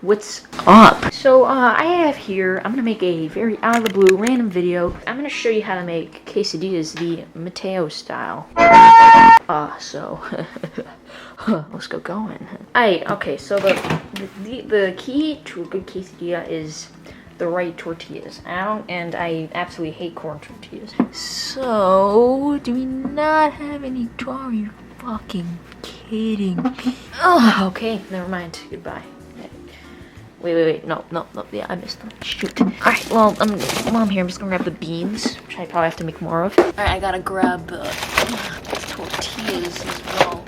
What's up? So I have here, I'm gonna make a very out of the blue random video. I'm gonna show you how to make quesadillas the Mateo style. So let's go going. Okay, so the key to a good quesadilla is the right tortillas. I absolutely hate corn tortillas. So do we not have any? Are you fucking kidding me? Oh, okay, never mind. Goodbye. Wait, no, yeah, I missed them. Shoot. Alright, well, while I'm here, I'm just gonna grab the beans, which I probably have to make more of. Alright, I gotta grab tortillas as well.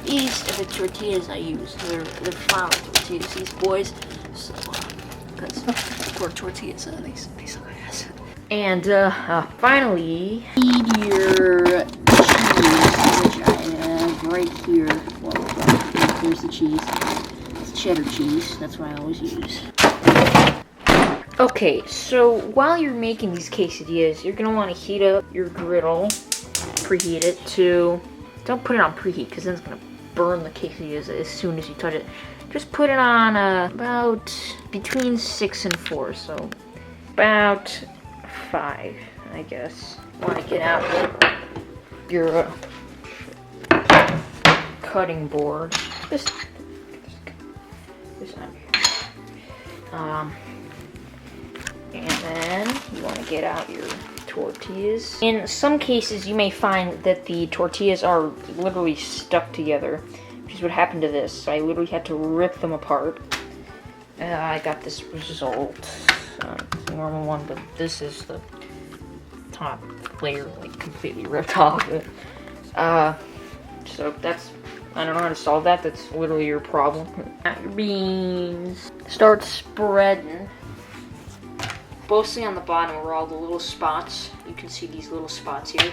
These are the tortillas I use. They're flour tortillas, these boys. So, because for tortillas, they suck ass. And, finally, need your cheese, which I have right here. Well, here's the cheese. It's cheddar cheese. That's what I always use. Okay, so while you're making these quesadillas, you're gonna want to heat up your griddle. Preheat it to... Don't put it on preheat, because then it's gonna burn the quesadillas as soon as you touch it. Just put it on about between 6 and 4, so about 5, I guess. Want to get out your cutting board. This on here. And then you want to get out your tortillas. In some cases, you may find that the tortillas are literally stuck together, which is what happened to this. So I literally had to rip them apart. I got this result. It's a normal one, but this is the top layer, like completely ripped off. So that's, I don't know how to solve that. That's literally your problem. Add your beans. Start spreading. Mostly on the bottom where all the little spots. You can see these little spots here.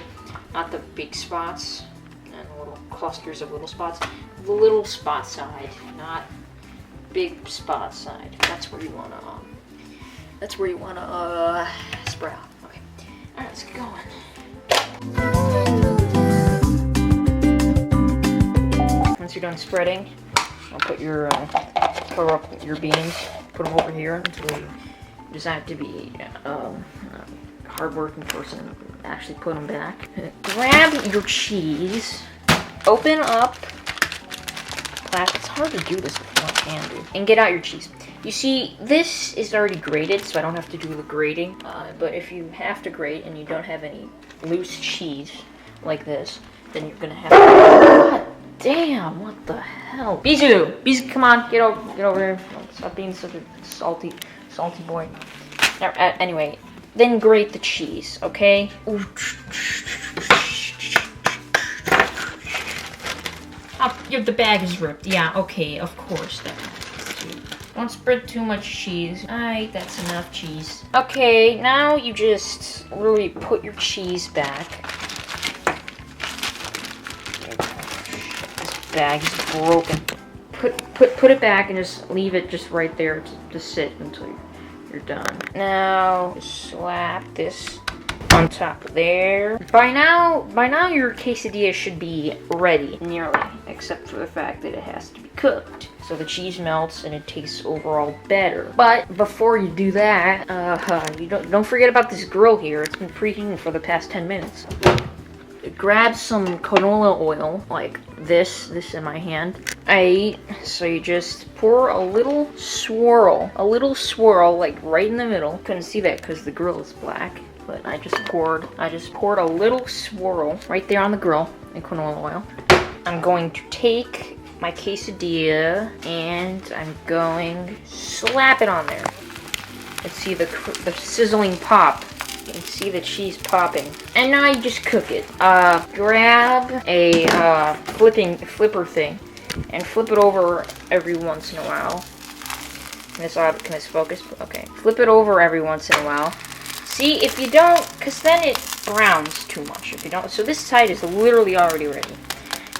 Not the big spots and little clusters of little spots. The little spot side, not big spot side. That's where you wanna spread out. Okay. Alright, let's get going. Once you're done spreading, I'll put your cover up your beans, put them over here until you decide to be a hard-working person and actually put them back. Grab your cheese, open up. It's hard to do this with one hand, dude. And get out your cheese. You see, this is already grated, so I don't have to do the grating. But if you have to grate and you don't have any loose cheese like this, then you're gonna have to. God damn! What the hell? Bizu, come on, get over here. Stop being such a salty boy. Anyway, then grate the cheese, okay? The bag is ripped. Yeah, okay, of course. Don't spread too much cheese. Alright, that's enough cheese. Okay, now you just really put your cheese back. This bag is broken. Put it back and just leave it just right there to sit until you're done. Now slap this on top of there. By now your quesadilla should be ready, nearly, except for the fact that it has to be cooked. So the cheese melts and it tastes overall better. But before you do that, you don't forget about this grill here. It's been preheating for the past 10 minutes. Grab some canola oil, like this in my hand. So you just pour a little swirl, like right in the middle. Couldn't see that because the grill is black, but I just poured a little swirl right there on the grill in canola oil. I'm going to take my quesadilla and I'm going to slap it on there. Let's see the sizzling pop. You can see the cheese popping. And now you just cook it. Grab a flipper thing and flip it over every once in a while. Can this focus? Okay. Flip it over every once in a while. See, if you don't, because then it browns too much. If you don't, so this side is literally already ready.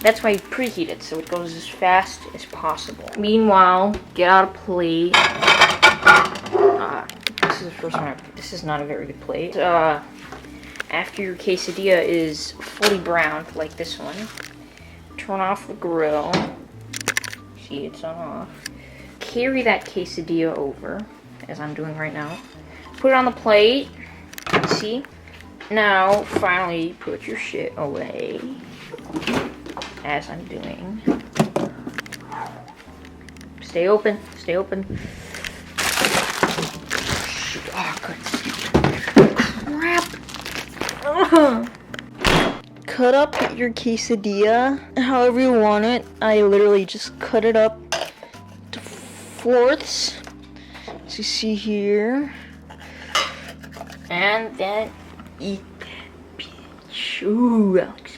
That's why you preheat it, so it goes as fast as possible. Meanwhile, get out a plate. This is the first one. This is not a very good plate. After your quesadilla is fully browned, like this one, turn off the grill. See, it's on off. Carry that quesadilla over, as I'm doing right now. Put it on the plate. See? Now, finally, put your shit away. As I'm doing. Stay open. Stay open. Oh, good. Crap. Ugh. Cut up your quesadilla however you want it. I literally just cut it up to fourths, as you see here. And then eat that bitch. Ooh, that looks